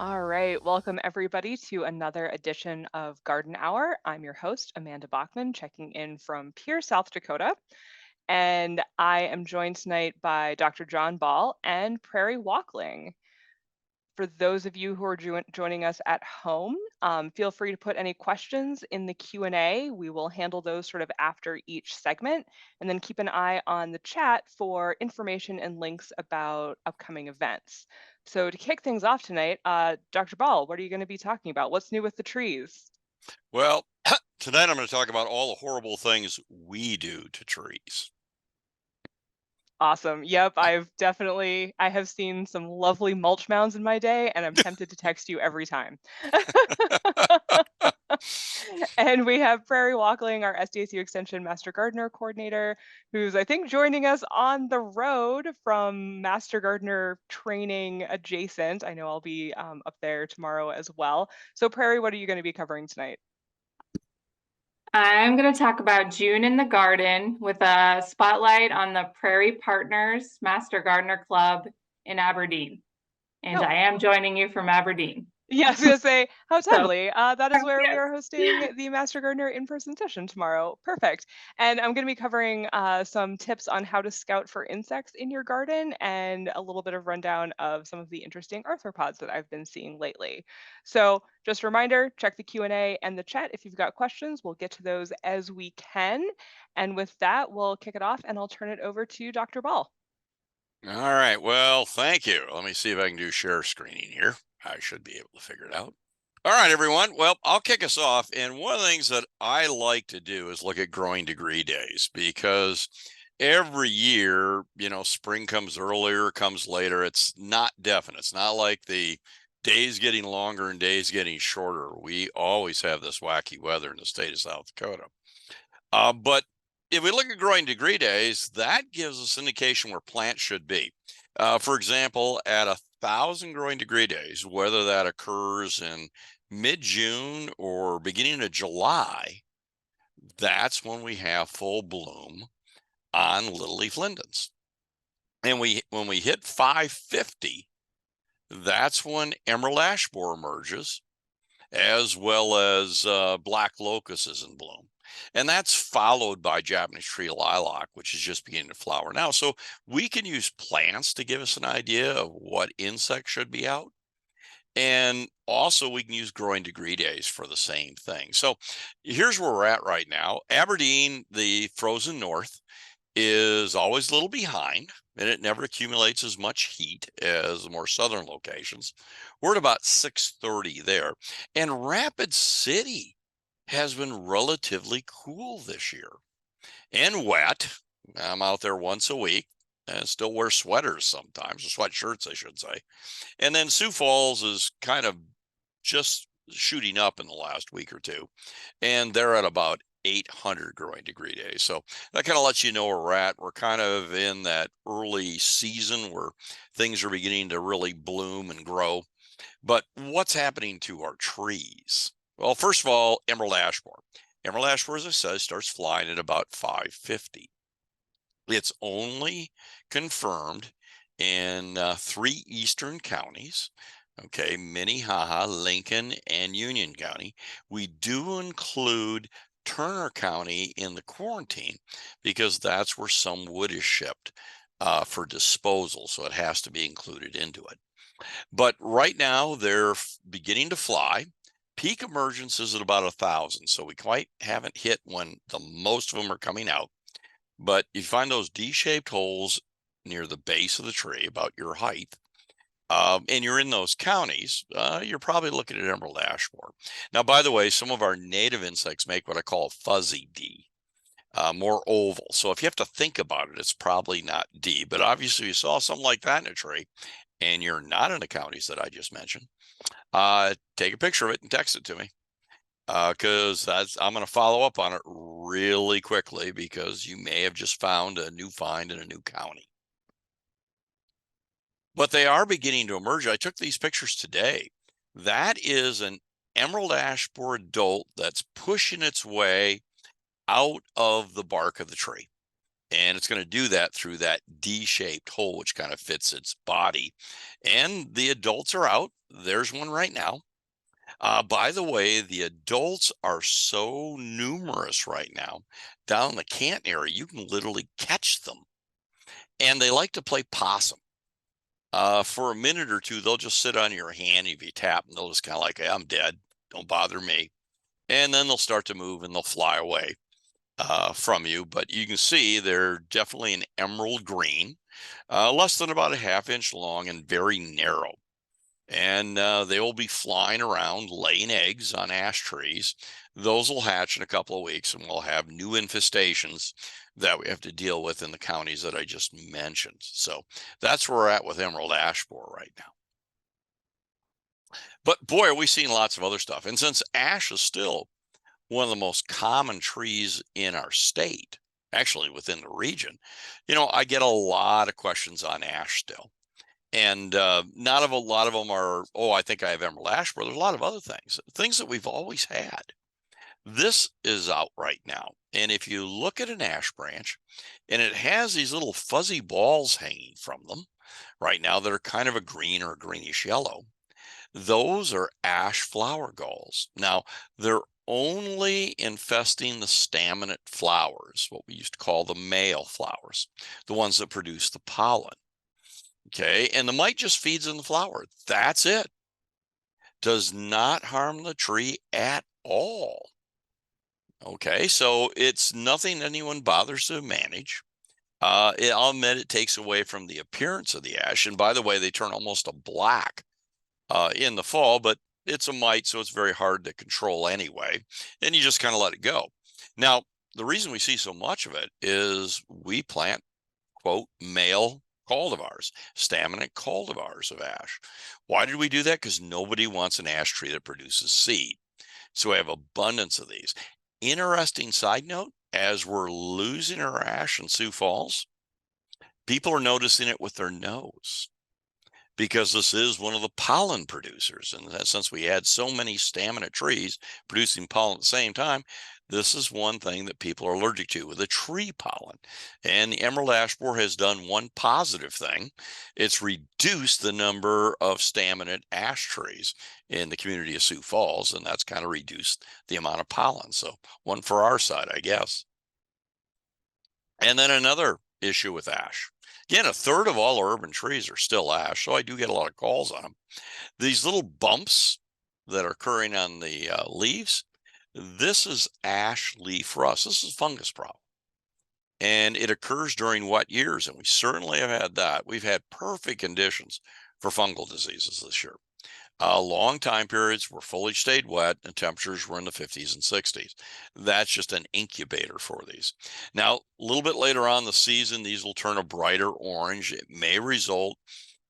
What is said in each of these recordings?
All right, welcome everybody to another edition of Garden Hour. I'm your host, Amanda Bachmann, checking in from Pierre, South Dakota. And I am joined tonight by Dr. John Ball and Prairie Walkling. For those of you who are joining us at home, feel free to put any questions in the Q&A. We will handle those sort of after each segment, and then keep an eye on the chat for information and links about upcoming events. So to kick things off tonight, Dr. Ball, what are you going to be talking about? What's new with the trees? Well, tonight I'm going to talk about all the horrible things we do to trees. Awesome. Yep, I have seen some lovely mulch mounds in my day, and I'm tempted to text you every time. And we have Prairie Walkling, our SDSU Extension Master Gardener Coordinator, who's, I think, joining us on the road from Master Gardener training adjacent. I know I'll be up there tomorrow as well. So, Prairie, what are you going to be covering tonight? I'm going to talk about June in the garden with a spotlight on the Prairie Partners Master Gardener Club in Aberdeen. And Oh, I am joining you from Aberdeen. yeah, I was gonna say, how So, timely. That is where we yes. are hosting the Master Gardener in-person session tomorrow. Perfect. And I'm gonna be covering some tips on how to scout for insects in your garden and a little bit of rundown of some of the interesting arthropods that I've been seeing lately. So just a reminder, check the Q&A and the chat if you've got questions. We'll get to those as we can. And with that, we'll kick it off and I'll turn it over to Dr. Ball. All right. Well, thank you. Let me see if I can do share screening here. I should be able to figure it out. All right, everyone. Well, I'll kick us off. And one of the things that I like to do is look at growing degree days because every year, spring comes earlier, comes later. It's not definite. It's not like the days getting longer and days getting shorter. We always have this wacky weather in the state of South Dakota. But if we look at growing degree days, that gives us indication where plants should be. For example, at 1,000 growing degree days, whether that occurs in mid-June or beginning of July, that's when we have full bloom on little leaf lindens. And when we hit 550, that's when emerald ash borer emerges, as well as black locust is in bloom. And that's followed by Japanese tree lilac, which is just beginning to flower now. So we can use plants to give us an idea of what insects should be out. And also we can use growing degree days for the same thing. So here's where we're at right now. Aberdeen, the frozen north, is always a little behind and it never accumulates as much heat as the more southern locations. We're at about 630 there. And Rapid City has been relatively cool this year and wet. I'm out there once a week and still wear sweaters sometimes, or sweatshirts, I should say. And then Sioux Falls is kind of just shooting up in the last week or two. And they're at about 800 growing degree days. So that kind of lets you know where we're at. We're kind of in that early season where things are beginning to really bloom and grow. But what's happening to our trees? Well, first of all, emerald ash borer. Emerald ash borer, as I said, starts flying at about 550. It's only confirmed in 3 eastern counties. Okay, Minnehaha, Lincoln, and Union County. We do include Turner County in the quarantine because that's where some wood is shipped for disposal. So it has to be included into it. But right now they're beginning to fly. Peak emergence is at about 1,000. So we quite haven't hit when the most of them are coming out. But you find those D-shaped holes near the base of the tree, about your height, and you're in those counties, you're probably looking at emerald ash borer. Now, by the way, some of our native insects make what I call fuzzy D, more oval. So if you have to think about it, it's probably not D. But obviously, you saw something like that in a tree, and you're not in the counties that I just mentioned, take a picture of it and text it to me. Because I'm going to follow up on it really quickly because you may have just found a new find in a new county. But they are beginning to emerge. I took these pictures today. That is an emerald ash borer adult that's pushing its way out of the bark of the tree. And it's going to do that through that D-shaped hole, which kind of fits its body. And the adults are out. There's one right now. By the way, the adults are so numerous right now. Down in the Canton area, you can literally catch them. And they like to play possum. For a minute or two, they'll just sit on your hand. If you tap them, they'll just kind of like, hey, I'm dead. Don't bother me. And then they'll start to move and they'll fly away from you. But you can see they're definitely an emerald green, less than about a ½ inch long and very narrow. And they will be flying around laying eggs on ash trees. Those will hatch in a couple of weeks, and we'll have new infestations that we have to deal with in the counties that I just mentioned. So that's where we're at with emerald ash borer right now. But boy, are we seeing lots of other stuff. And since ash is still one of the most common trees in our state, actually within the region, I get a lot of questions on ash still. And not a lot of them are, oh, I think I have emerald ash borer. There's a lot of other things that we've always had. This is out right now. And if you look at an ash branch and it has these little fuzzy balls hanging from them right now that are kind of a green or a greenish yellow, those are ash flower galls. Now, they're only infesting the staminate flowers, what we used to call the male flowers, the ones that produce the pollen. Okay, and the mite just feeds in the flower. That's it. Does not harm the tree at all. Okay, so it's nothing anyone bothers to manage. I'll admit it takes away from the appearance of the ash. And by the way, they turn almost a black in the fall, but it's a mite, so it's very hard to control anyway. And you just kind of let it go. Now, the reason we see so much of it is we plant, quote, male cultivars, staminate cultivars of ash. Why did we do that? Because nobody wants an ash tree that produces seed. So we have abundance of these. Interesting side note, as we're losing our ash in Sioux Falls, people are noticing it with their nose because this is one of the pollen producers. And since we had so many staminate trees producing pollen at the same time, this is one thing that people are allergic to with the tree pollen. And the emerald ash borer has done one positive thing. It's reduced the number of staminate ash trees in the community of Sioux Falls, and that's kind of reduced the amount of pollen. So one for our side, I guess. And then another issue with ash. Again, a third of all urban trees are still ash, so I do get a lot of calls on them. These little bumps that are occurring on the leaves, this is ash leaf rust. This is a fungus problem. And it occurs during wet years, and we certainly have had that. We've had perfect conditions for fungal diseases this year. Long time periods where foliage stayed wet and temperatures were in the 50s and 60s. That's just an incubator for these. Now, a little bit later on in the season, these will turn a brighter orange. It may result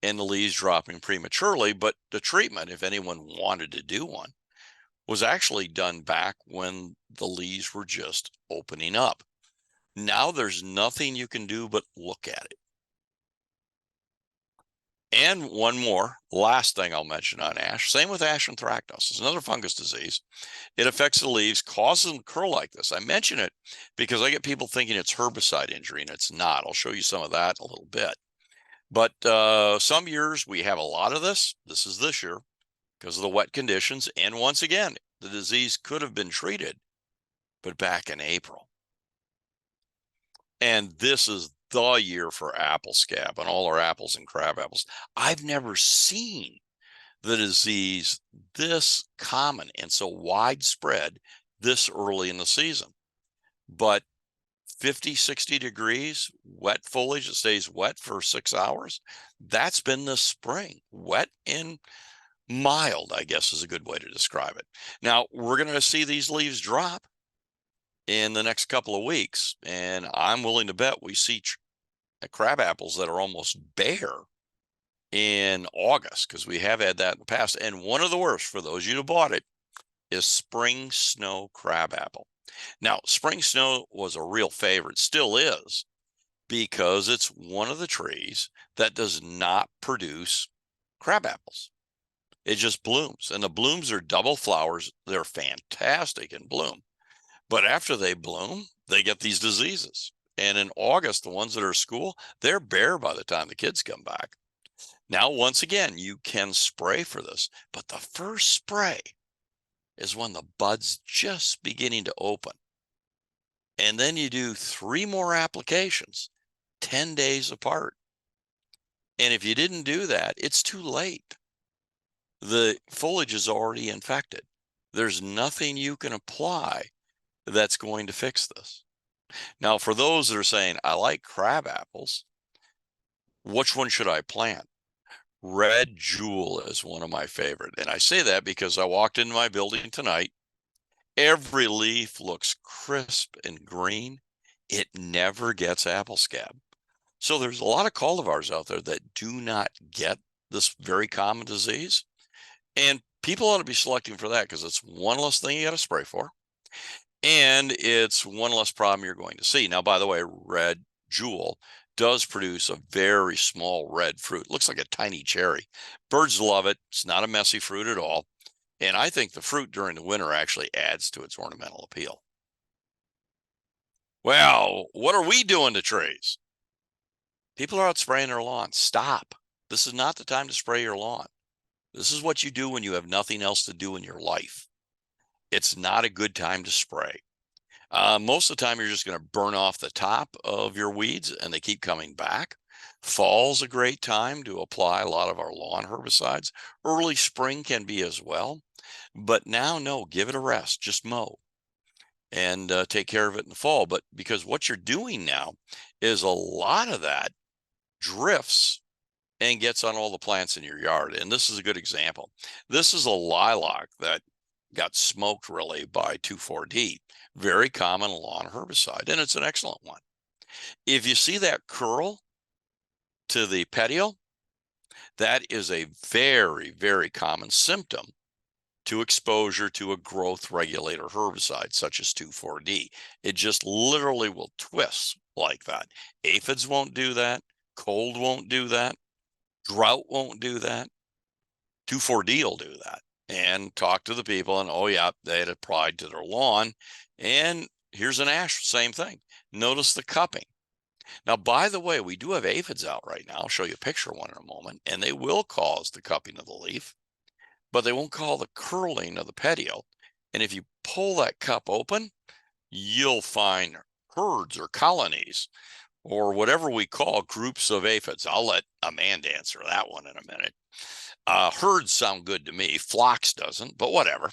in the leaves dropping prematurely, but the treatment, if anyone wanted to do one, was actually done back when the leaves were just opening up. Now there's nothing you can do but look at it. And one more, last thing I'll mention on ash, same with ash anthracnose. It's another fungus disease. It affects the leaves, causes them to curl like this. I mention it because I get people thinking it's herbicide injury, and it's not. I'll show you some of that in a little bit. But some years we have a lot of this. This is this year because of the wet conditions. And once again, the disease could have been treated, but back in April. And this is the year for apple scab on all our apples and crab apples. I've never seen the disease this common and so widespread this early in the season. But 50, 60 degrees, wet foliage that stays wet for 6 hours, that's been this spring. Wet and mild, I guess, is a good way to describe it. Now, we're going to see these leaves drop in the next couple of weeks, and I'm willing to bet we see crab apples that are almost bare in August, because we have had that in the past. And one of the worst, for those of you who bought it, is spring snow crabapple. Now, spring snow was a real favorite, still is, because it's one of the trees that does not produce crab apples. It just blooms, and the blooms are double flowers. They're fantastic in bloom. But after they bloom, they get these diseases. And in August, the ones that are at school, they're bare by the time the kids come back. Now, once again, you can spray for this, but the first spray is when the bud's just beginning to open. And then you do 3 more applications, 10 days apart. And if you didn't do that, it's too late. The foliage is already infected. There's nothing you can apply that's going to fix this. Now, for those that are saying, I like crab apples, which one should I plant? Red Jewel is one of my favorite. And I say that because I walked into my building tonight. Every leaf looks crisp and green. It never gets apple scab. So there's a lot of cultivars out there that do not get this very common disease. And people ought to be selecting for that because it's one less thing you got to spray for. And it's one less problem you're going to see. Now, by the way, Red Jewel does produce a very small red fruit. Looks like a tiny cherry. Birds love it. It's not a messy fruit at all. And I think the fruit during the winter actually adds to its ornamental appeal. Well, what are we doing to trees? People are out spraying their lawn. Stop. This is not the time to spray your lawn. This is what you do when you have nothing else to do in your life. It's not a good time to spray. Most of the time, you're just going to burn off the top of your weeds and they keep coming back. Fall's a great time to apply a lot of our lawn herbicides. Early spring can be as well. But now, no, give it a rest. Just mow and take care of it in the fall. But because what you're doing now is a lot of that drifts and gets on all the plants in your yard. And this is a good example. This is a lilac that got smoked really by 2,4-D, very common lawn herbicide, and it's an excellent one. If you see that curl to the petiole, that is a very, very common symptom to exposure to a growth regulator herbicide such as 2,4-D. It just literally will twist like that. Aphids won't do that. Cold won't do that. Drought won't do that. 2,4-D will do that. And talk to the people and, oh yeah, they had applied to their lawn. And here's an ash, same thing. Notice the cupping. Now, by the way, we do have aphids out right now. I'll show you a picture of one in a moment. And they will cause the cupping of the leaf, but they won't cause the curling of the petiole. And if you pull that cup open, you'll find herds or colonies or whatever we call groups of aphids. I'll let Amanda answer that one in a minute. Herds sound good to me. Flocks doesn't, but whatever.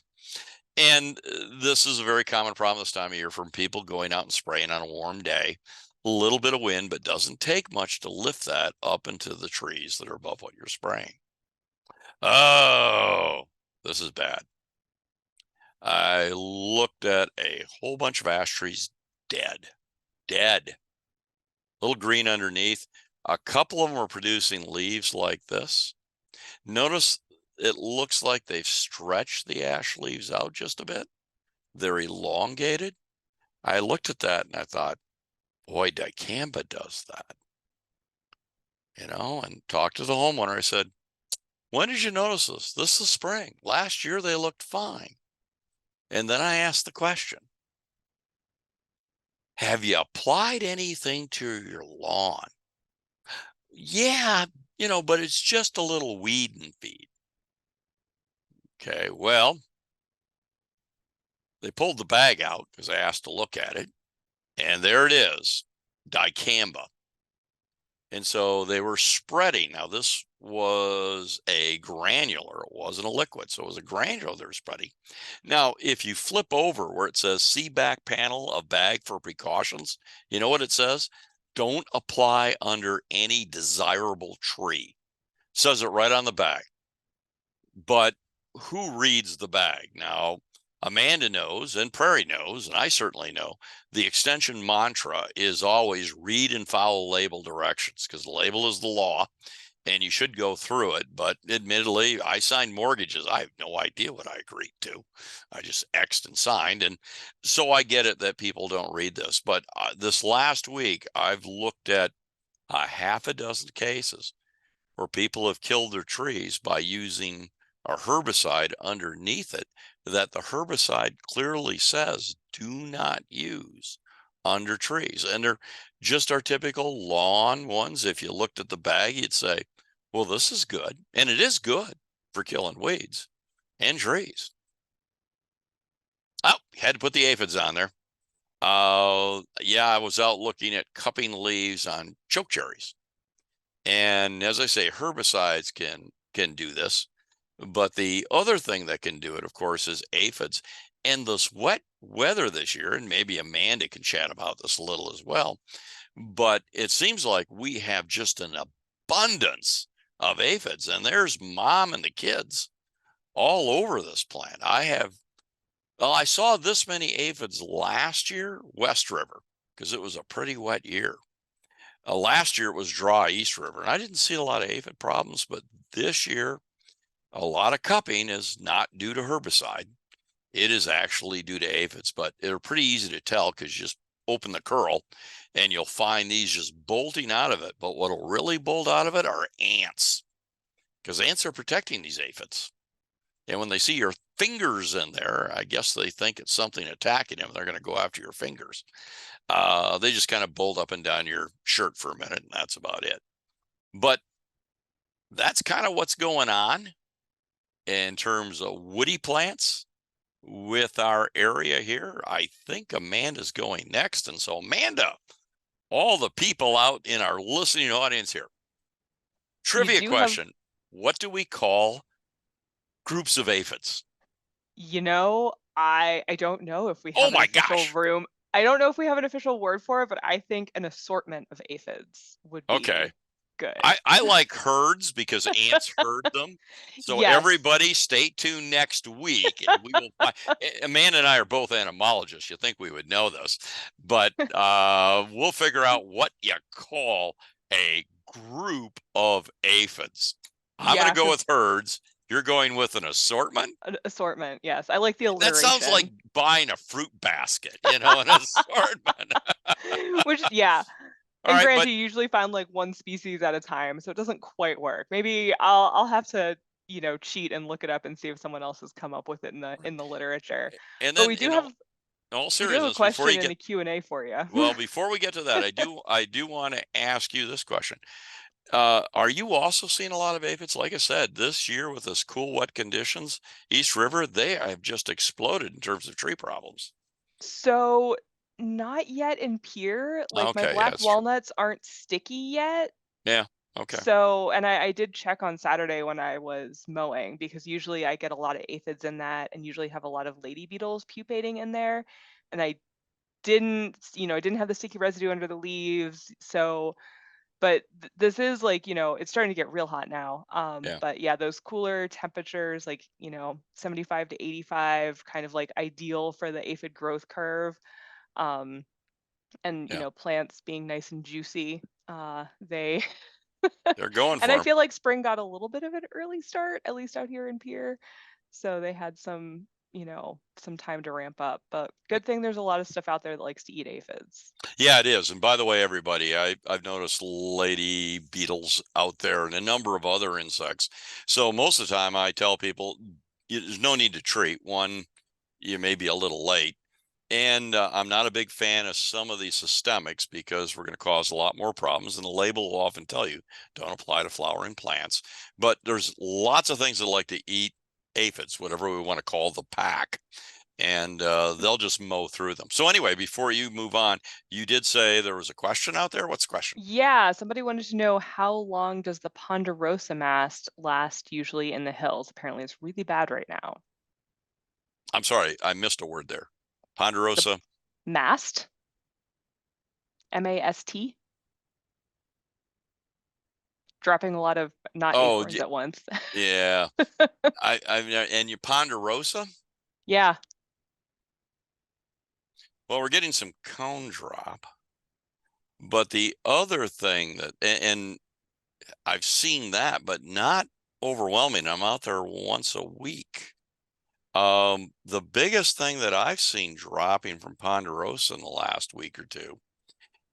And this is a very common problem this time of year from people going out and spraying on a warm day. A little bit of wind, but doesn't take much to lift that up into the trees that are above what you're spraying. Oh, this is bad. I looked at a whole bunch of ash trees dead. Little green underneath. A couple of them are producing leaves like this. Notice it looks like they've stretched the ash leaves out just a bit. They're elongated. I looked at that and I thought, boy, dicamba does that. And talked to the homeowner. I said, when did you notice this? This is spring. Last year they looked fine. And then I asked the question, have you applied anything to your lawn? Yeah, but it's just a little weed and feed. Okay, well, they pulled the bag out because I asked to look at it. And there it is, dicamba. And so they were spreading. Now, this was a granular. It wasn't a liquid. So it was a granular they were spreading. Now, if you flip over where it says see back panel of bag for precautions, you know what it says? Don't apply under any desirable tree. It says it right on the bag. But who reads the bag? Now, Amanda knows and Prairey knows, and I certainly know, the extension mantra is always read and follow label directions because the label is the law and you should go through it. But admittedly, I signed mortgages. I have no idea what I agreed to. I just X'd and signed. And so I get it that people don't read this. But this last week, I've looked at a half a dozen cases where people have killed their trees by using a herbicide underneath it that the herbicide clearly says do not use under trees, and they're just our typical lawn ones. If you looked at the bag, you'd say, well, this is good. And it is good for killing weeds and trees. Oh, had to put the aphids on there. Yeah, I was out looking at cupping leaves on choke cherries. And as I say, herbicides can do this. But the other thing that can do it, of course, is aphids. And this wet weather this year, and maybe Amanda can chat about this a little as well, but it seems like we have just an abundance of aphids, and there's mom and the kids all over this plant. I saw this many aphids last year, West River, because it was a pretty wet year. Last year it was dry East River, and I didn't see a lot of aphid problems, but this year, a lot of cupping is not due to herbicide. It is actually due to aphids, but they're pretty easy to tell because you just open the curl and you'll find these just bolting out of it. But what'll really bolt out of it are ants, because ants are protecting these aphids. And when they see your fingers in there, I guess they think it's something attacking them. They're going to go after your fingers. They just kind of bolt up and down your shirt for a minute, and that's about it. But that's kind of what's going on in terms of woody plants with our area here. I think Amanda's going next. And so, Amanda, all the people out in our listening audience here, trivia question. What do we call groups of aphids? I don't know if we have an official room. I don't know if we have an official word for it, but I think an assortment of aphids would be good. I like herds because ants herd them. So yes. Everybody stay tuned next week. And we will find, Amanda and I are both entomologists. You think we would know this, but we'll figure out what you call a group of aphids. I'm going to go with herds. You're going with an assortment? An assortment, yes. I like the alliteration. That sounds like buying a fruit basket, an assortment. Which, yeah. And granted, you usually find like one species at a time, so it doesn't quite work. Maybe I'll have to, cheat and look it up and see if someone else has come up with it in the literature. And then but we do have all seriousness, a question in the Q&A for you. Well, before we get to that, I do want to ask you this question. Are you also seeing a lot of aphids? Like I said, this year with this cool, wet conditions, East River, they have just exploded in terms of tree problems. So not yet in Pierre. Like my black walnuts aren't sticky yet. Yeah. Okay. So, and I did check on Saturday when I was mowing, because usually I get a lot of aphids in that and usually have a lot of lady beetles pupating in there. And I didn't have the sticky residue under the leaves. So, but this is like, it's starting to get real hot now. But yeah, those cooler temperatures, like, 75 to 85, kind of like ideal for the aphid growth curve. And, plants being nice and juicy, they're going for and I feel like spring got a little bit of an early start, at least out here in Pierre. So they had some time to ramp up, but good thing there's a lot of stuff out there that likes to eat aphids. Yeah, it is. And by the way, everybody, I've noticed lady beetles out there and a number of other insects. So most of the time I tell people there's no need to treat. One, you may be a little late. And I'm not a big fan of some of these systemics because we're going to cause a lot more problems. And the label will often tell you, don't apply to flowering plants. But there's lots of things that like to eat aphids, whatever we want to call the pack. And they'll just mow through them. So anyway, before you move on, you did say there was a question out there. What's the question? Yeah, somebody wanted to know, how long does the ponderosa mast last usually in the hills? Apparently it's really bad right now. I'm sorry, I missed a word there. Ponderosa? Mast? M-A-S-T? Dropping a lot of acorns at once. Yeah. And you ponderosa? Yeah. Well, we're getting some cone drop. But the other thing and I've seen that, but not overwhelming. I'm out there once a week. The biggest thing that I've seen dropping from ponderosa in the last week or two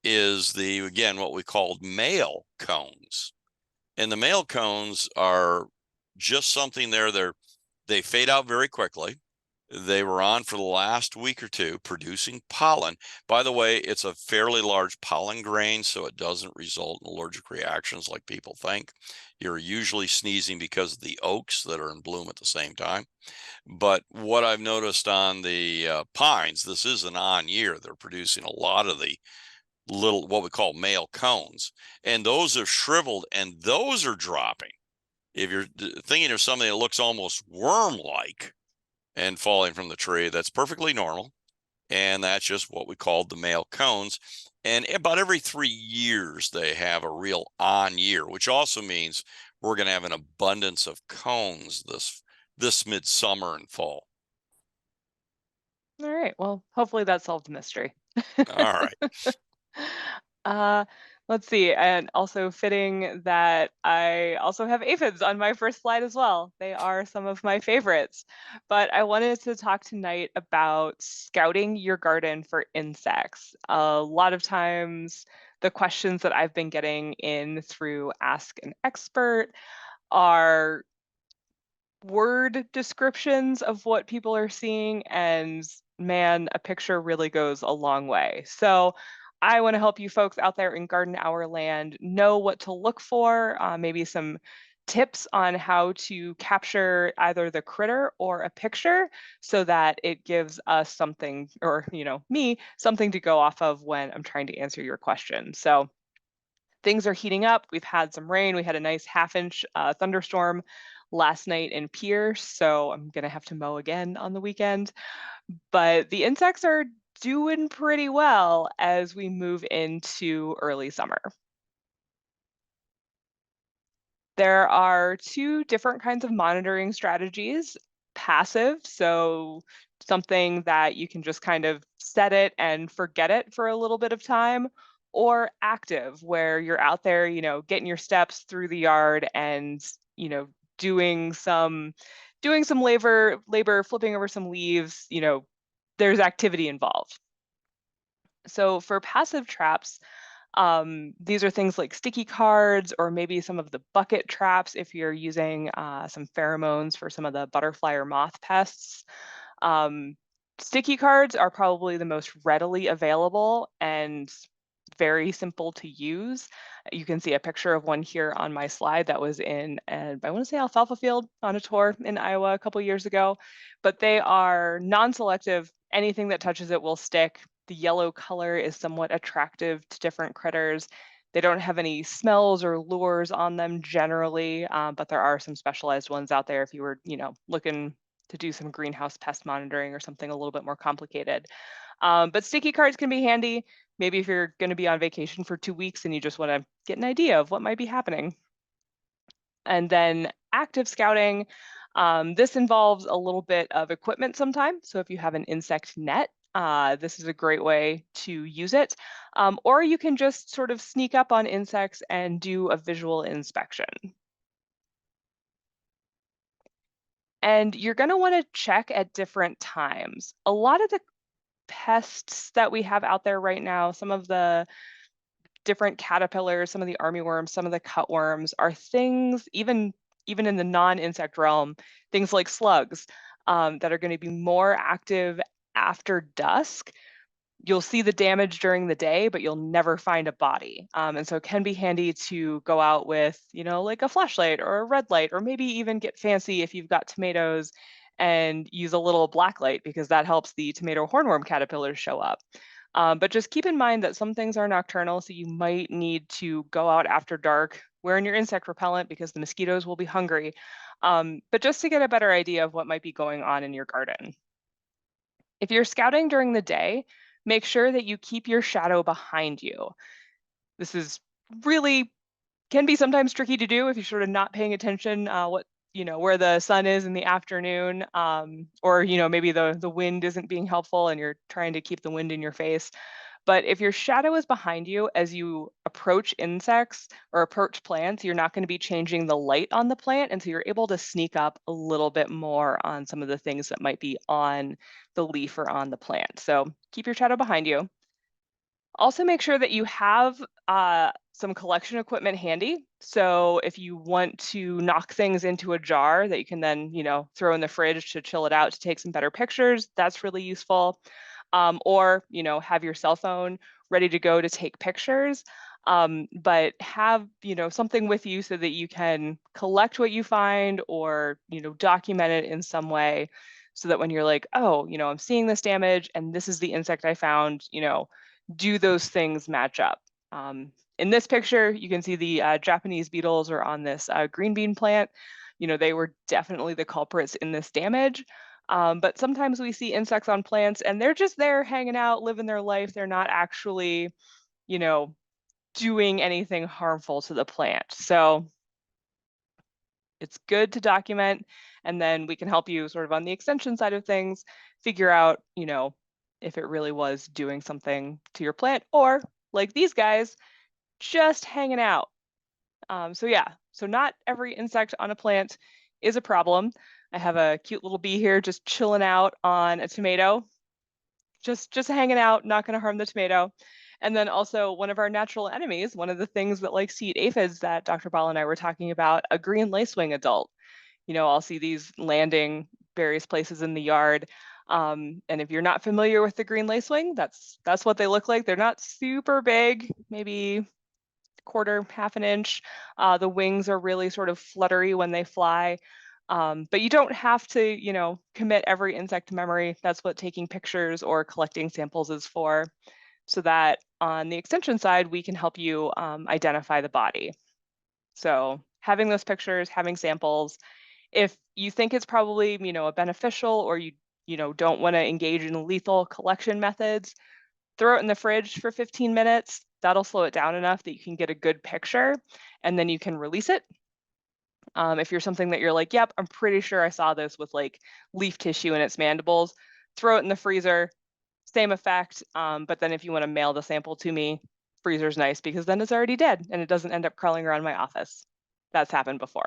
is again, what we called male cones. And the male cones are just something they fade out very quickly. They were on for the last week or two producing pollen. By the way, it's a fairly large pollen grain, so it doesn't result in allergic reactions like people think. You're usually sneezing because of the oaks that are in bloom at the same time. But what I've noticed on the pines, this is an on year. They're producing a lot of the little, what we call male cones, and those are shriveled and those are dropping. If you're thinking of something that looks almost worm-like and falling from the tree, that's perfectly normal. And that's just what we call the male cones. And about every 3 years, they have a real on year, which also means we're going to have an abundance of cones this midsummer and fall. All right. Well, hopefully that solved the mystery. All right. Uh, let's see. And also fitting that I also have aphids on my first slide as well. They are some of my favorites. But I wanted to talk tonight about scouting your garden for insects. A lot of times, the questions that I've been getting in through Ask an Expert are word descriptions of what people are seeing, and man, a picture really goes a long way. So I want to help you folks out there in garden hour land know what to look for, maybe some tips on how to capture either the critter or a picture so that it gives us something, or me, something to go off of when I'm trying to answer your question. So things are heating up. We've had some rain. We had a nice half-inch thunderstorm last night in Pierce, so I'm gonna have to mow again on the weekend. But the insects are doing pretty well as we move into early summer. There are two different kinds of monitoring strategies. Passive, so something that you can just kind of set it and forget it for a little bit of time, or active, where you're out there, getting your steps through the yard and, doing some labor, flipping over some leaves, there's activity involved. So for passive traps, these are things like sticky cards or maybe some of the bucket traps if you're using some pheromones for some of the butterfly or moth pests. Um, Sticky cards are probably the most readily available and very simple to use. You can see a picture of one here on my slide that was in, I want to say, alfalfa field on a tour in Iowa a couple years ago. But they are non-selective. Anything that touches it will stick. The yellow color is somewhat attractive to different critters. They don't have any smells or lures on them generally, but there are some specialized ones out there if you were, looking to do some greenhouse pest monitoring or something a little bit more complicated. But sticky cards can be handy. Maybe if you're going to be on vacation for 2 weeks and you just want to get an idea of what might be happening. And then active scouting, this involves a little bit of equipment sometimes. So if you have an insect net, this is a great way to use it. Or you can just sort of sneak up on insects and do a visual inspection. And you're going to want to check at different times. A lot of the pests that we have out there right now, some of the different caterpillars, some of the armyworms, some of the cutworms are things, even in the non-insect realm, things like slugs that are going to be more active after dusk. You'll see the damage during the day, but you'll never find a body. And so it can be handy to go out with, like a flashlight or a red light, or maybe even get fancy if you've got tomatoes and use a little black light because that helps the tomato hornworm caterpillars show up. But just keep in mind that some things are nocturnal, so you might need to go out after dark wearing your insect repellent because the mosquitoes will be hungry. But just to get a better idea of what might be going on in your garden. If you're scouting during the day, make sure that you keep your shadow behind you. This is really can be sometimes tricky to do if you're sort of not paying attention where the sun is in the afternoon, or maybe the wind isn't being helpful and you're trying to keep the wind in your face. But if your shadow is behind you as you approach insects or approach plants, you're not going to be changing the light on the plant, and so you're able to sneak up a little bit more on some of the things that might be on the leaf or on the plant. So keep your shadow behind you. Also make sure that you have some collection equipment handy. So if you want to knock things into a jar that you can then, throw in the fridge to chill it out to take some better pictures, that's really useful. Or, have your cell phone ready to go to take pictures. But have, something with you so that you can collect what you find or, document it in some way so that when you're like, oh, I'm seeing this damage and this is the insect I found, do those things match up? In this picture, you can see the Japanese beetles are on this green bean plant. They were definitely the culprits in this damage. But sometimes we see insects on plants and they're just there hanging out, living their life. They're not actually, you know, doing anything harmful to the plant. So it's good to document, and then we can help you sort of on the extension side of things, figure out, if it really was doing something to your plant, or like these guys, just hanging out. So not every insect on a plant is a problem. I have a cute little bee here just chilling out on a tomato, just hanging out, not going to harm the tomato. And then also one of our natural enemies, one of the things that likes to eat aphids that Dr. Ball and I were talking about, a green lacewing adult. I'll see these landing various places in the yard. And if you're not familiar with the green lacewing, that's what they look like. They're not super big, maybe quarter, half an inch. The wings are really sort of fluttery when they fly. But you don't have to, commit every insect to memory. That's what taking pictures or collecting samples is for, so that on the extension side, we can help you identify the body. So having those pictures, having samples, if you think it's probably, a beneficial, or you don't want to engage in lethal collection methods, throw it in the fridge for 15 minutes. That'll slow it down enough that you can get a good picture, and then you can release it. If you're something that you're like, yep, I'm pretty sure I saw this with like leaf tissue in its mandibles, throw it in the freezer, same effect. But then if you want to mail the sample to me, freezer's nice because then it's already dead and it doesn't end up crawling around my office. That's happened before.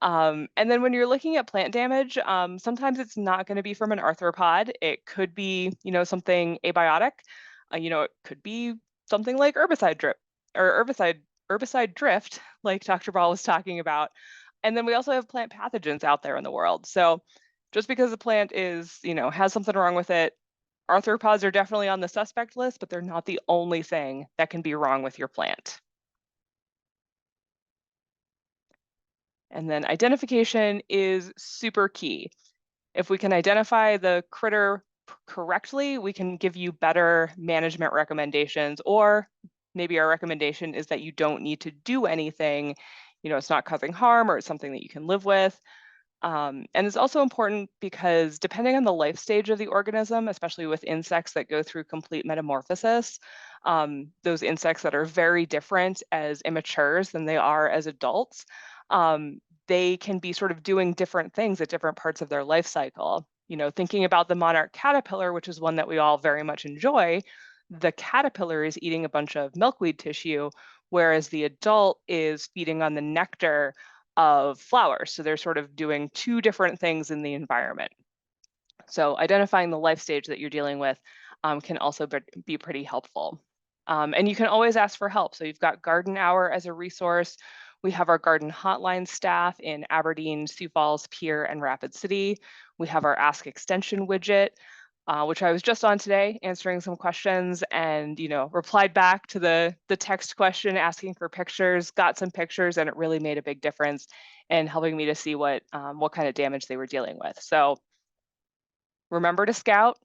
And then when you're looking at plant damage, sometimes it's not going to be from an arthropod. It could be, something abiotic. It could be something like herbicide drip or herbicide drift, like Dr. Ball was talking about. And then we also have plant pathogens out there in the world. So just because the plant is, has something wrong with it, arthropods are definitely on the suspect list, but they're not the only thing that can be wrong with your plant. And then identification is super key. If we can identify the critter correctly, we can give you better management recommendations, or maybe our recommendation is that you don't need to do anything. It's not causing harm, or it's something that you can live with. And it's also important because depending on the life stage of the organism, especially with insects that go through complete metamorphosis, those insects that are very different as immatures than they are as adults, they can be sort of doing different things at different parts of their life cycle. Thinking about the monarch caterpillar, which is one that we all very much enjoy, the caterpillar is eating a bunch of milkweed tissue, whereas the adult is feeding on the nectar of flowers. So they're sort of doing two different things in the environment. So identifying the life stage that you're dealing with can also be pretty helpful. And you can always ask for help. So you've got Garden Hour as a resource. We have our garden hotline staff in Aberdeen, Sioux Falls, Pierre, and Rapid City. We have our Ask Extension widget, which I was just on today answering some questions, and replied back to the text question asking for pictures, got some pictures, and it really made a big difference in helping me to see what kind of damage they were dealing with. So remember to scout,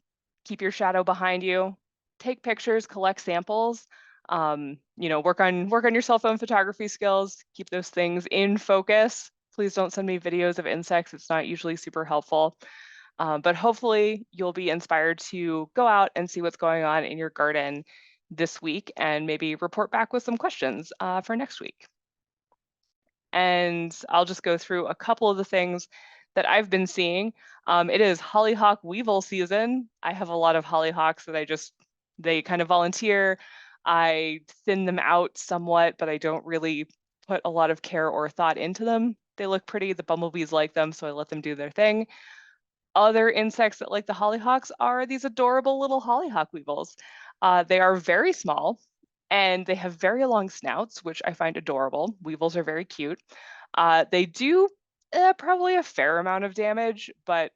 keep your shadow behind you, take pictures, collect samples, work on your cell phone photography skills, keep those things in focus. Please don't send me videos of insects. It's not usually super helpful. But hopefully you'll be inspired to go out and see what's going on in your garden this week and maybe report back with some questions for next week. And I'll just go through a couple of the things that I've been seeing. It is hollyhock weevil season. I have a lot of hollyhocks that they kind of volunteer. I thin them out somewhat, but I don't really put a lot of care or thought into them. They look pretty, the bumblebees like them, so I let them do their thing. Other insects that like the hollyhocks are these adorable little hollyhock weevils. They are very small and they have very long snouts, which I find adorable. Weevils are very cute. They do probably a fair amount of damage, but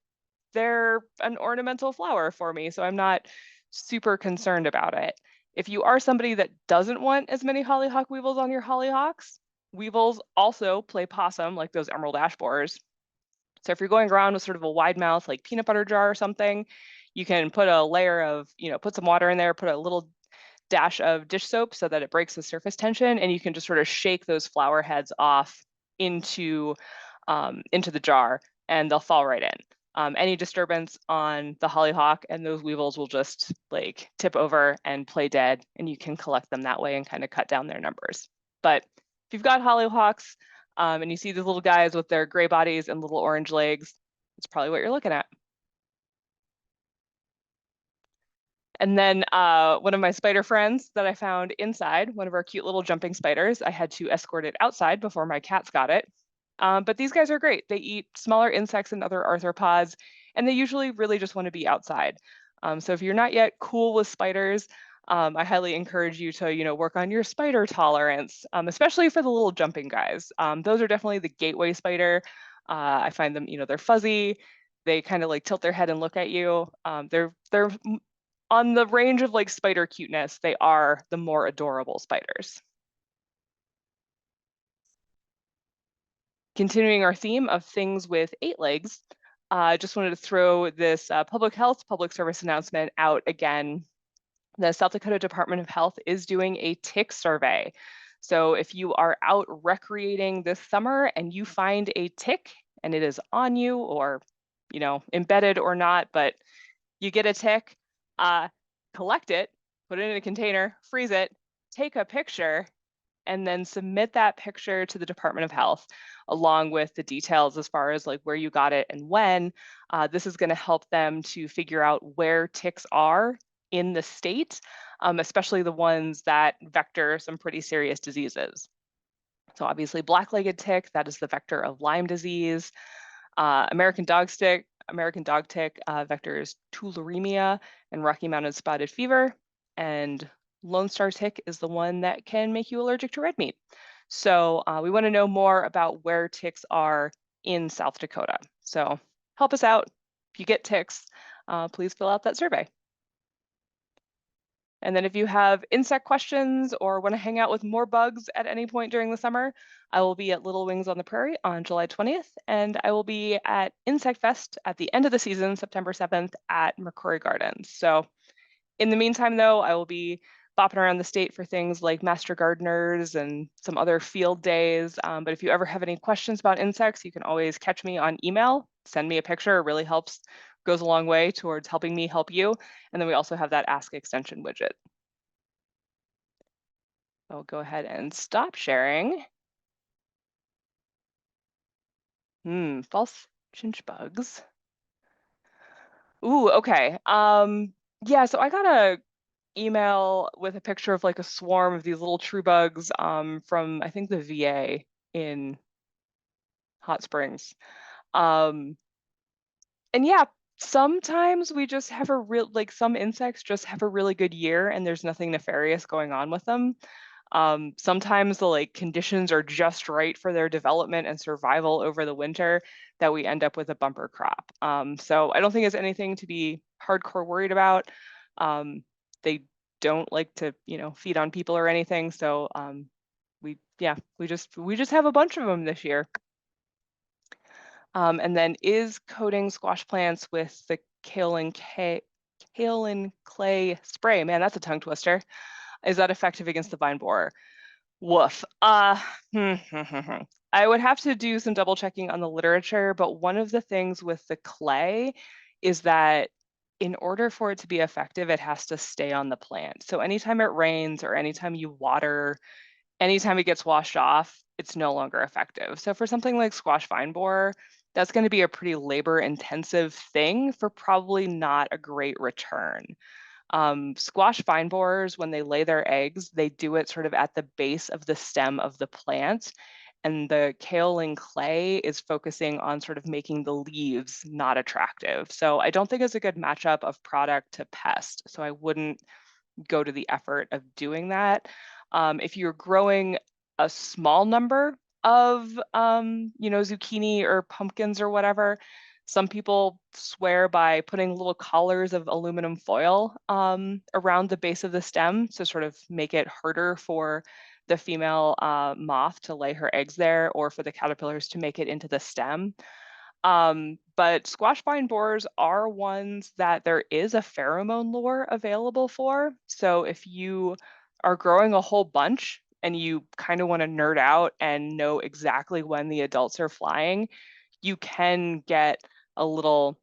they're an ornamental flower for me, so I'm not super concerned about it. If you are somebody that doesn't want as many hollyhock weevils on your hollyhocks, weevils also play possum like those emerald ash borers. So if you're going around with sort of a wide mouth like peanut butter jar or something, you can put a layer of, put some water in there, put a little dash of dish soap so that it breaks the surface tension, and you can just sort of shake those flower heads off into the jar, and they'll fall right in. Any disturbance on the hollyhock and those weevils will just like tip over and play dead, and you can collect them that way and kind of cut down their numbers. But if you've got hollyhocks and you see these little guys with their gray bodies and little orange legs, it's probably what you're looking at. And then one of my spider friends that I found inside, one of our cute little jumping spiders, I had to escort it outside before my cats got it. But these guys are great. They eat smaller insects and other arthropods, and they usually really just want to be outside. So if you're not yet cool with spiders, I highly encourage you to, work on your spider tolerance, especially for the little jumping guys. Those are definitely the gateway spider. I find them, they're fuzzy. They kind of like tilt their head and look at you. They're on the range of like spider cuteness, they are the more adorable spiders. Continuing our theme of things with 8 legs, I just wanted to throw this public health, public service announcement out again. The South Dakota Department of Health is doing a tick survey. So if you are out recreating this summer and you find a tick and it is on you or, embedded or not, but you get a tick, collect it, put it in a container, freeze it, take a picture, and then submit that picture to the Department of Health along with the details as far as like where you got it and when. This is going to help them to figure out where ticks are in the state, especially the ones that vector some pretty serious diseases. So obviously black-legged tick, that is the vector of Lyme disease. American dog tick vectors tularemia and Rocky Mountain spotted fever, and Lone Star tick is the one that can make you allergic to red meat. So we want to know more about where ticks are in South Dakota. So help us out. If you get ticks, please fill out that survey. And then if you have insect questions or want to hang out with more bugs at any point during the summer, I will be at Little Wings on the Prairie on July 20th, and I will be at Insect Fest at the end of the season, September 7th at McCrory Gardens. So in the meantime, though, I will be bopping around the state for things like Master Gardeners and some other field days. But if you ever have any questions about insects, you can always catch me on email, send me a picture. It really helps, goes a long way towards helping me help you. And then we also have that Ask Extension widget. I'll go ahead and stop sharing. False chinch bugs. Ooh, okay. Yeah, so I got a email with a picture of like a swarm of these little true bugs from I think the VA in Hot Springs. And yeah, sometimes we just have a real, like some insects just have a really good year and there's nothing nefarious going on with them. Sometimes the like conditions are just right for their development and survival over the winter that we end up with a bumper crop. So I don't think it's anything to be hardcore worried about. They don't like to, feed on people or anything. So we just have a bunch of them this year. And then is coating squash plants with the kaolin clay spray? Man, that's a tongue twister. Is that effective against the vine borer? Woof. I would have to do some double checking on the literature, but one of the things with the clay is that in order for it to be effective, it has to stay on the plant. So anytime it rains or anytime you water, anytime it gets washed off, it's no longer effective. So for something like squash vine borer, that's going to be a pretty labor intensive thing for probably not a great return. Squash vine borers, when they lay their eggs, they do it sort of at the base of the stem of the plant. And the kaolin clay is focusing on sort of making the leaves not attractive. So I don't think it's a good matchup of product to pest. So I wouldn't go to the effort of doing that. If you're growing a small number of, zucchini or pumpkins or whatever, some people swear by putting little collars of aluminum foil around the base of the stem to sort of make it harder for the female moth to lay her eggs there, or for the caterpillars to make it into the stem. But squash vine borers are ones that there is a pheromone lure available for. So if you are growing a whole bunch and you kind of want to nerd out and know exactly when the adults are flying, you can get a little,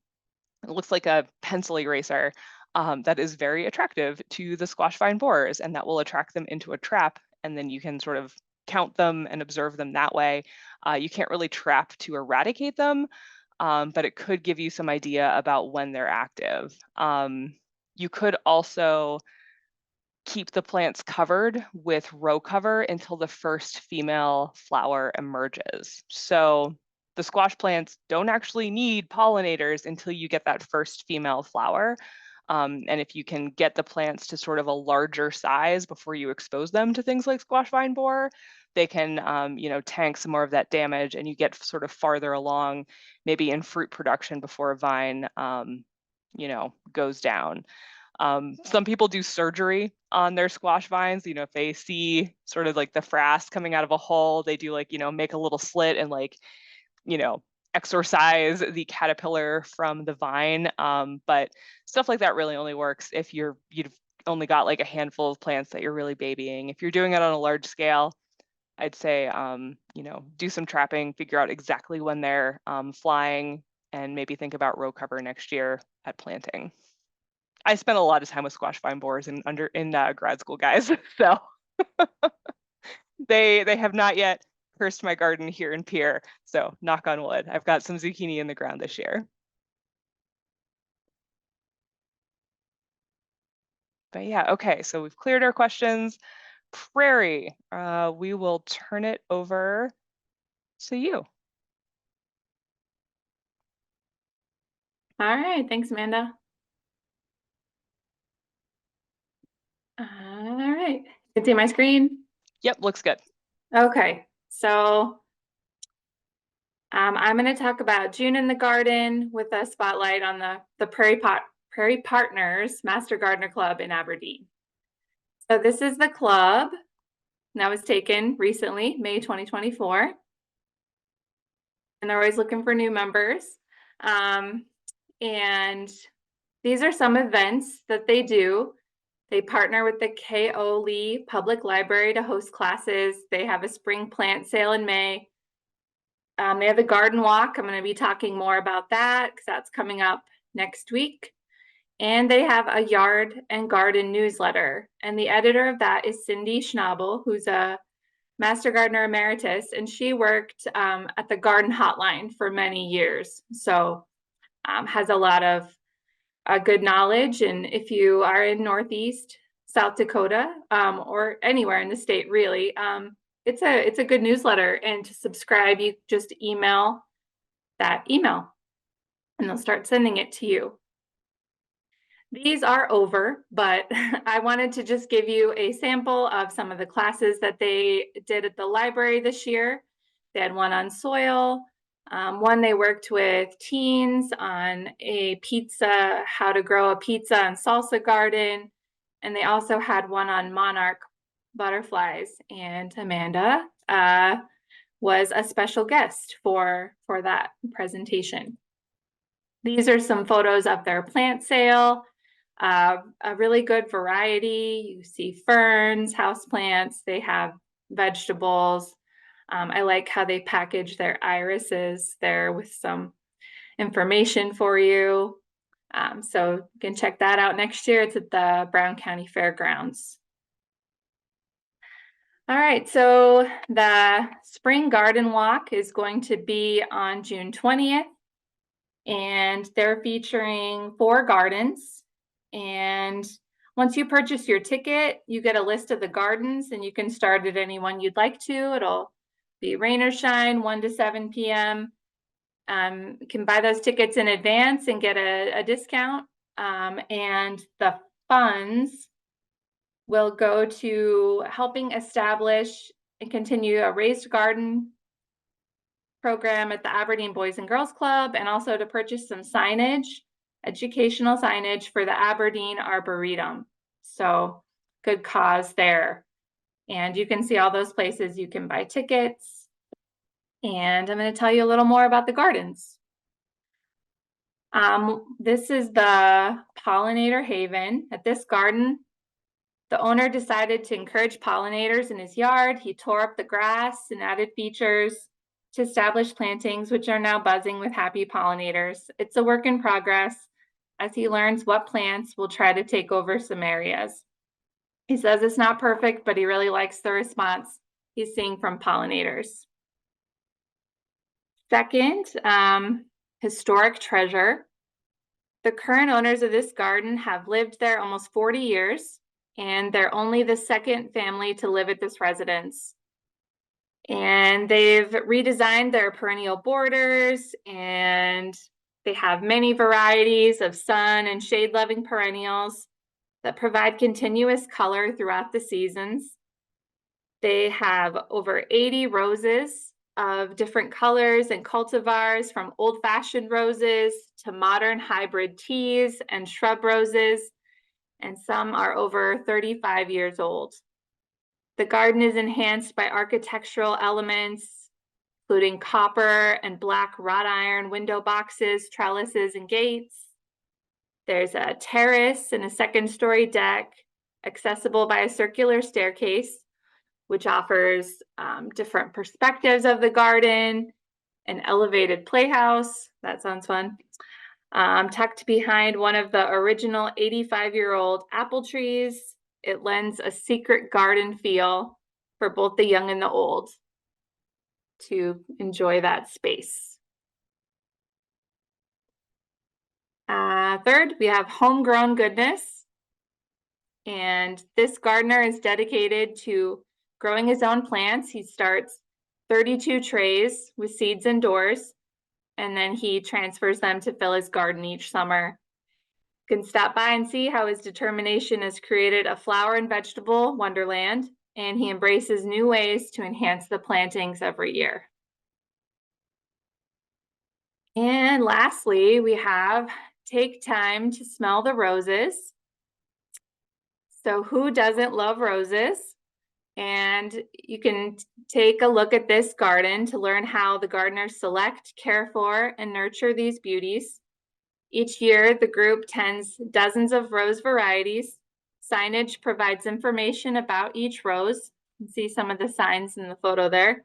it looks like a pencil eraser that is very attractive to the squash vine borers, and that will attract them into a trap. And then you can sort of count them and observe them that way. You can't really trap to eradicate them, but it could give you some idea about when they're active. You could also keep the plants covered with row cover until the first female flower emerges. So the squash plants don't actually need pollinators until you get that first female flower. And if you can get the plants to sort of a larger size before you expose them to things like squash vine borer, they can, tank some more of that damage, and you get sort of farther along, maybe in fruit production before a vine, goes down. Some people do surgery on their squash vines. If they see sort of like the frass coming out of a hole, they do make a little slit and exorcise the caterpillar from the vine. But stuff like that really only works if you've only got like a handful of plants that you're really babying. If you're doing it on a large scale, I'd say, do some trapping, figure out exactly when they're flying, and maybe think about row cover next year at planting. I spent a lot of time with squash vine borers in grad school, guys. So they have not yet cursed my garden here in Pierre. So knock on wood, I've got some zucchini in the ground this year. But yeah, okay, so we've cleared our questions. Prairie, we will turn it over to you. All right, thanks, Amanda. All right, you can see my screen? Yep, looks good. Okay, so I'm going to talk about June in the garden with a spotlight on the Prairie Partners Master Gardener Club in Aberdeen. So this is the club that was taken recently, May 2024. And they're always looking for new members. And these are some events that they do. They partner with the K.O. Lee Public Library to host classes. They have a spring plant sale in May. They have a garden walk. I'm going to be talking more about that because that's coming up next week. And they have a yard and garden newsletter. And the editor of that is Cindy Schnabel, who's a Master Gardener Emeritus, and she worked at the Garden Hotline for many years. So has a lot of good knowledge. And if you are in Northeast South Dakota or anywhere in the state, really, it's a good newsletter. And to subscribe, you just email that email and they'll start sending it to you. These are over, but I wanted to just give you a sample of some of the classes that they did at the library this year. They had one on soil, one they worked with teens on a pizza, how to grow a pizza and salsa garden, and they also had one on monarch butterflies, and Amanda was a special guest for that presentation. These are some photos of their plant sale. A really good variety. You see ferns, houseplants, they have vegetables. I like how they package their irises there with some information for you. So you can check that out next year. It's at the Brown County Fairgrounds. All right, so the Spring Garden Walk is going to be on June 20th, and they're featuring 4 gardens. And once you purchase your ticket, you get a list of the gardens, and you can start at any one you'd like to. It'll be rain or shine, 1 to 7 p.m. You can buy those tickets in advance and get a discount. And the funds will go to helping establish and continue a raised garden program at the Aberdeen Boys and Girls Club, and also to purchase some signage, educational signage for the Aberdeen Arboretum. So good cause there. And you can see all those places you can buy tickets. And I'm going to tell you a little more about the gardens. This is the pollinator haven. At this garden, the owner decided to encourage pollinators in his yard. He tore up the grass and added features to establish plantings, which are now buzzing with happy pollinators. It's a work in progress as he learns what plants will try to take over some areas. He says it's not perfect, but he really likes the response he's seeing from pollinators. Second, historic treasure. The current owners of this garden have lived there almost 40 years, and they're only the second family to live at this residence. And they've redesigned their perennial borders, and they have many varieties of sun and shade-loving perennials that provide continuous color throughout the seasons. They have over 80 roses of different colors and cultivars, from old-fashioned roses to modern hybrid teas and shrub roses, and some are over 35 years old. The garden is enhanced by architectural elements, including copper and black wrought iron window boxes, trellises, and gates. There's a terrace and a second-story deck, accessible by a circular staircase, which offers different perspectives of the garden, an elevated playhouse. That sounds fun. Tucked behind one of the original 85-year-old apple trees. It lends a secret garden feel for both the young and the old to enjoy that space. Third, we have homegrown goodness. And this gardener is dedicated to growing his own plants. He starts 32 trays with seeds indoors, and then he transfers them to fill his garden each summer. You can stop by and see how his determination has created a flower and vegetable wonderland, and he embraces new ways to enhance the plantings every year. And lastly, we have take time to smell the roses. So who doesn't love roses? And you can take a look at this garden to learn how the gardeners select, care for, and nurture these beauties. Each year, the group tends dozens of rose varieties. Signage provides information about each rose. You can see some of the signs in the photo there.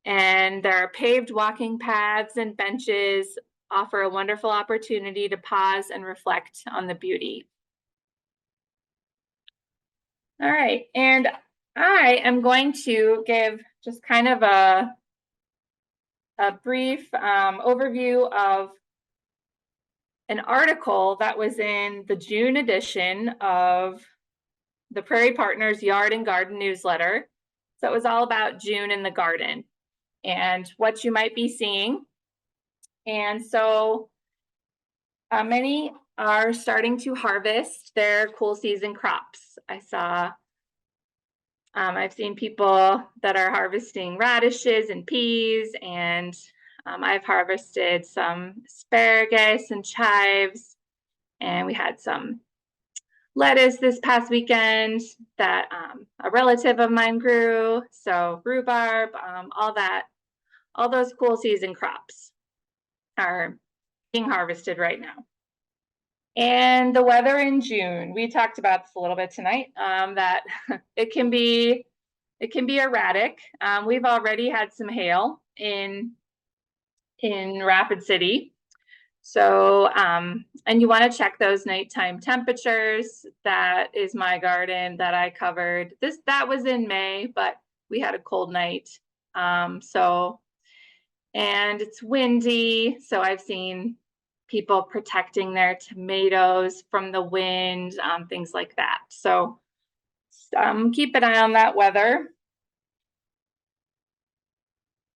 And there are paved walking paths and benches, offer a wonderful opportunity to pause and reflect on the beauty. All right, and I am going to give just kind of a brief overview of an article that was in the June edition of the Prairie Partners Yard and Garden newsletter. So it was all about June in the garden and what you might be seeing. And so many are starting to harvest their cool season crops. I've seen people that are harvesting radishes and peas, and I've harvested some asparagus and chives, and we had some lettuce this past weekend that a relative of mine grew. So rhubarb, all those cool season crops are being harvested right now. And the weather in June, we talked about this a little bit tonight, that it can be erratic. We've already had some hail in Rapid City. So, and you want to check those nighttime temperatures. That is my garden that I covered. That was in May, but we had a cold night. And it's windy. So I've seen people protecting their tomatoes from the wind, things like that. So keep an eye on that weather.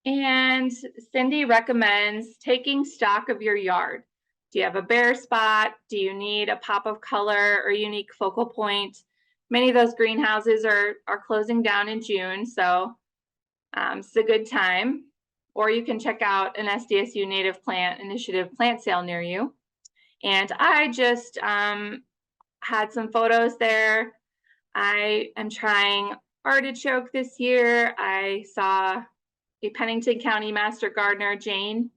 And Cindy recommends taking stock of your yard. Do you have a bare spot? Do you need a pop of color or unique focal point? many of those greenhouses are closing down in June, so it's a good time. Or you can check out an SDSU Native Plant Initiative plant sale near you. And I just had some photos there. I am trying artichoke this year. I saw a Pennington County Master Gardener, Jane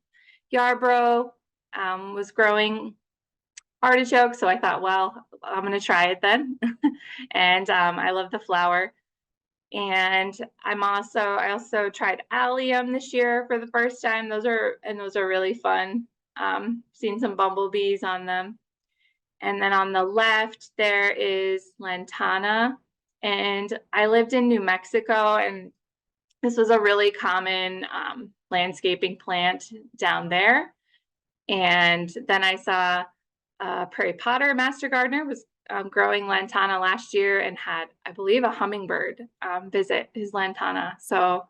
Yarbrough, was growing artichoke. So I thought, well, I'm going to try it then. And I love the flower. And I also tried allium this year for the first time. Those are really fun. Seen some bumblebees on them. And then on the left, there is lantana. And I lived in New Mexico, and this was a really common landscaping plant down there. And then I saw Prairie Partners Master Gardener was growing lantana last year and had, I believe, a hummingbird visit his lantana. So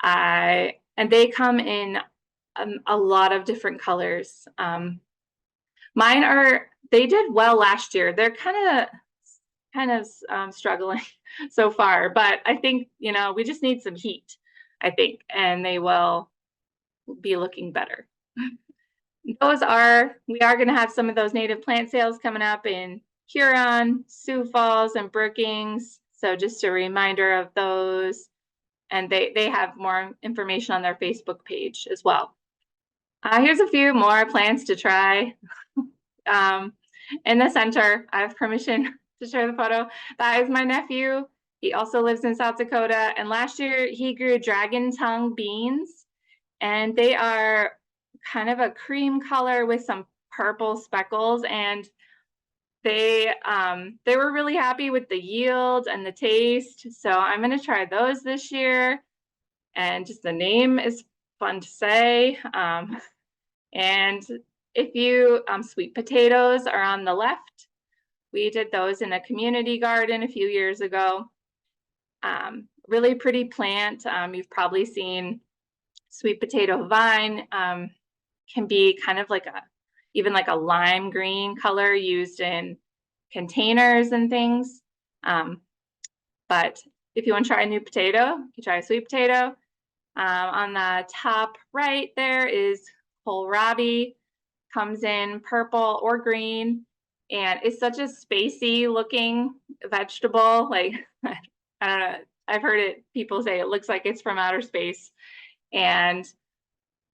and they come in a lot of different colors. They did well last year. They're kind of struggling so far, but I think, we just need some heat, I think, and they will be looking better. We are going to have some of those native plant sales coming up in Huron, Sioux Falls, and Brookings. So just a reminder of those. And they have more information on their Facebook page as well. Here's a few more plants to try. In the center, I have permission to share the photo. That is my nephew. He also lives in South Dakota. And last year he grew dragon tongue beans. And they are kind of a cream color with some purple speckles. And they were really happy with the yield and the taste. So I'm going to try those this year. And just the name is fun to say. And if you, sweet potatoes are on the left. We did those in a community garden a few years ago. Really pretty plant. You've probably seen sweet potato vine. Can be kind of like even like a lime green color used in containers and things. But if you want to try a new potato, you try a sweet potato. On the top right there is kohlrabi. Comes in purple or green, and it's such a spacey looking vegetable. Like, I don't know, I've heard people say it looks like it's from outer space. And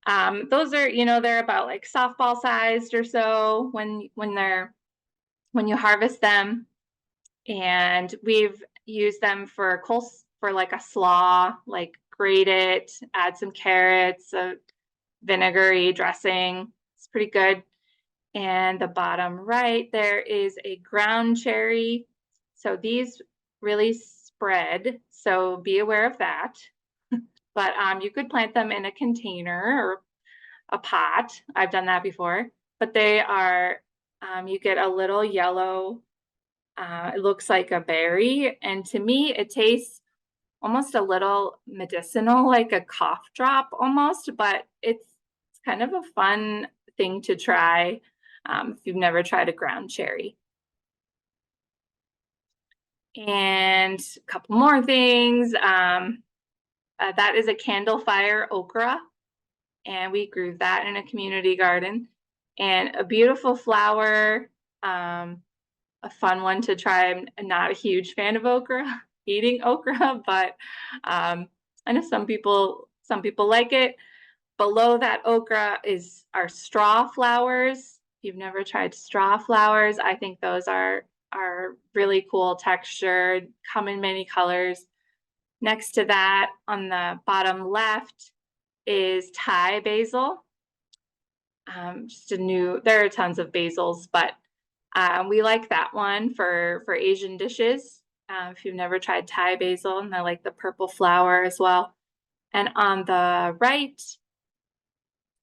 those are, they're about like softball sized or so when you harvest them. And we've used them for like a slaw, like grate it, add some carrots, a vinegary dressing. It's pretty good. And the bottom right, there is a ground cherry. So these really spread, so be aware of that. But you could plant them in a container or a pot. I've done that before. But they are, you get a little yellow, it looks like a berry. And to me, it tastes almost a little medicinal, like a cough drop almost, but it's kind of a fun thing to try if you've never tried a ground cherry. And a couple more things. That is a candlefire okra, and we grew that in a community garden. And a beautiful flower, a fun one to try. I'm not a huge fan of okra, eating okra, but I know some people like it. Below that okra is our straw flowers. If you've never tried straw flowers, I think those are really cool texture, come in many colors. Next to that, on the bottom left, is Thai basil. There are tons of basils, but we like that one for Asian dishes. If you've never tried Thai basil, and I like the purple flower as well. And on the right,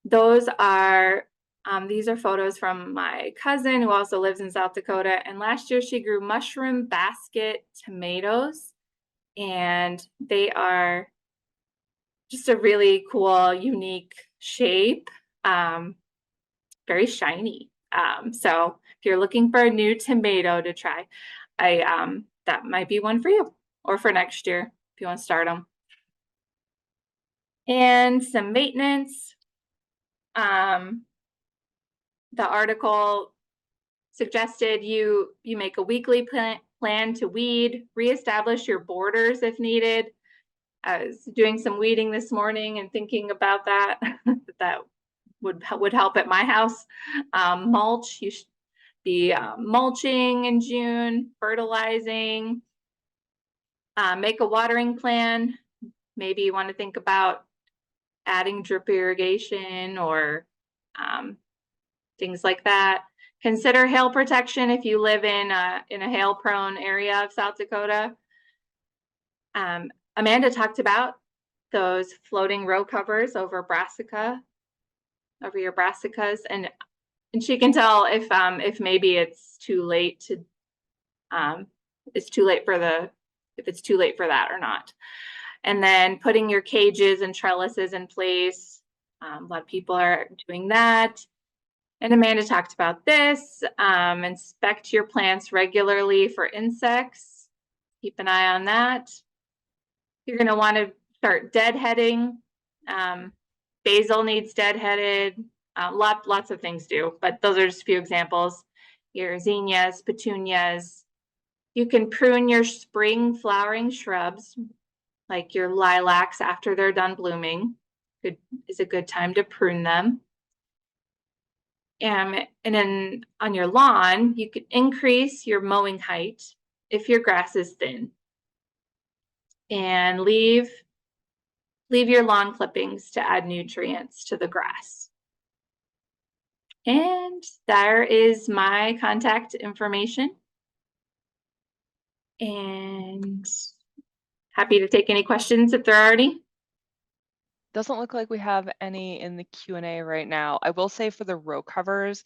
those are, these are photos from my cousin who also lives in South Dakota. And last year she grew mushroom basket tomatoes, and they are just a really cool, unique shape, very shiny. So if you're looking for a new tomato to try, that might be one for you, or for next year if you want to start them. And some maintenance. The article suggested you make a weekly plan to weed, reestablish your borders if needed. I was doing some weeding this morning and thinking about that. That would help at my house. Mulch, you should be mulching in June, fertilizing. Make a watering plan. Maybe you want to think about adding drip irrigation or things like that. Consider hail protection if you live in a hail-prone area of South Dakota. Amanda talked about those floating row covers over your brassicas, and she can tell if maybe it's too late to if it's too late for that or not. And then putting your cages and trellises in place. A lot of people are doing that. And Amanda talked about this. Inspect your plants regularly for insects. Keep an eye on that. You're going to want to start deadheading. Basil needs deadheaded. Lots of things do, but those are just a few examples. Your zinnias, petunias. You can prune your spring flowering shrubs, like your lilacs after they're done blooming. Is a good time to prune them. And then on your lawn, you could increase your mowing height if your grass is thin. And leave your lawn clippings to add nutrients to the grass. And there is my contact information. And happy to take any questions if there are any. Doesn't look like we have any in the Q&A right now. I will say for the row covers,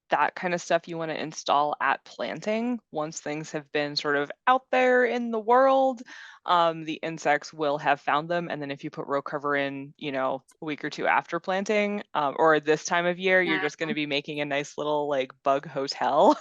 that kind of stuff you want to install at planting. Once things have been sort of out there in the world, the insects will have found them. And then if you put row cover in, a week or two after planting, or this time of year, you're just going to be making a nice little like bug hotel.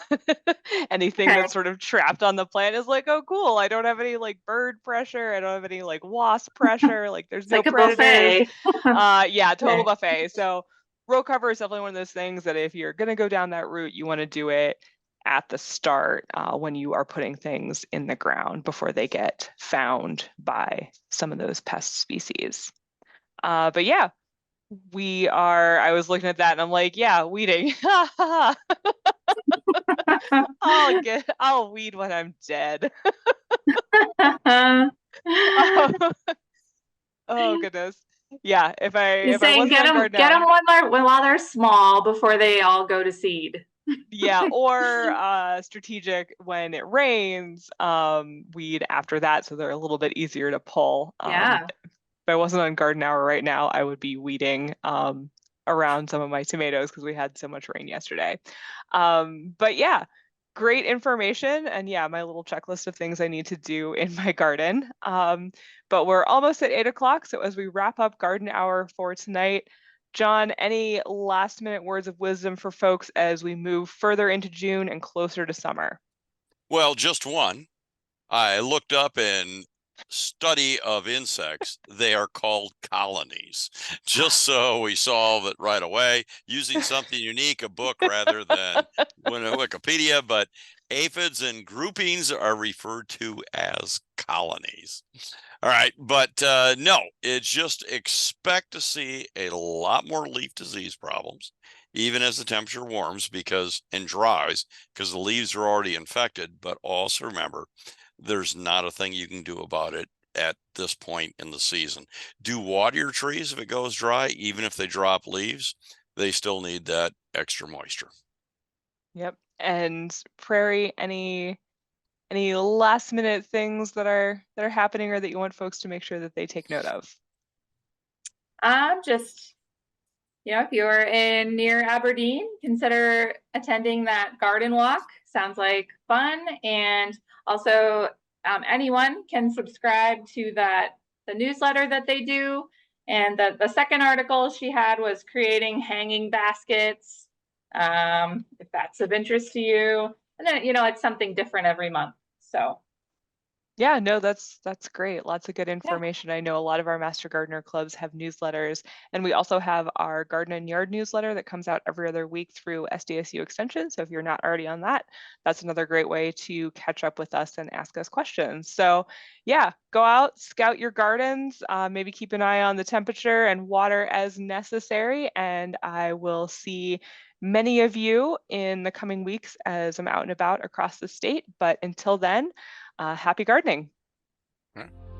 Anything that's sort of trapped on the plant is like, oh, cool. I don't have any like bird pressure. I don't have any like wasp pressure. Like there's no like predators. Buffet. Total buffet. So row cover is definitely one of those things that if you're going to go down that route, you want to do it at the start when you are putting things in the ground before they get found by some of those pest species. But yeah, I was looking at that and I'm like, yeah, weeding. I'll weed when I'm dead. Oh goodness. Yeah, if I wasn't get them while they're small before they all go to seed. Yeah, or strategic when it rains, weed after that, so they're a little bit easier to pull. Yeah. If I wasn't on garden hour right now, I would be weeding around some of my tomatoes because we had so much rain yesterday. But yeah, great information, and yeah, my little checklist of things I need to do in my garden. But we're almost at 8 o'clock, so as we wrap up garden hour for tonight, John, any last minute words of wisdom for folks as we move further into June and closer to summer? Well, just one. I looked up in study of insects. They are called colonies. Just so we solve it right away, using something unique, a book rather than Wikipedia, but aphids and groupings are referred to as colonies. All right, but no, it's just expect to see a lot more leaf disease problems, even as the temperature warms and dries, because the leaves are already infected. But also remember, there's not a thing you can do about it at this point in the season. Do water your trees if it goes dry, even if they drop leaves, they still need that extra moisture. Yep. And Prairie, any last minute things that are happening or that you want folks to make sure that they take note of? Just, if you're near Aberdeen, consider attending that garden walk. Sounds like fun. And also anyone can subscribe to the newsletter that they do. And the second article she had was creating hanging baskets. If that's of interest to you. And then, it's something different every month. So Yeah, no, that's great. Lots of good information. I know a lot of our Master Gardener clubs have newsletters, and we also have our Garden and Yard newsletter that comes out every other week through SDSU Extension. So if you're not already on that, that's another great way to catch up with us and ask us questions. So yeah, go out, scout your gardens, maybe keep an eye on the temperature and water as necessary, and I will see many of you in the coming weeks as I'm out and about across the state. But until then, happy gardening. All right.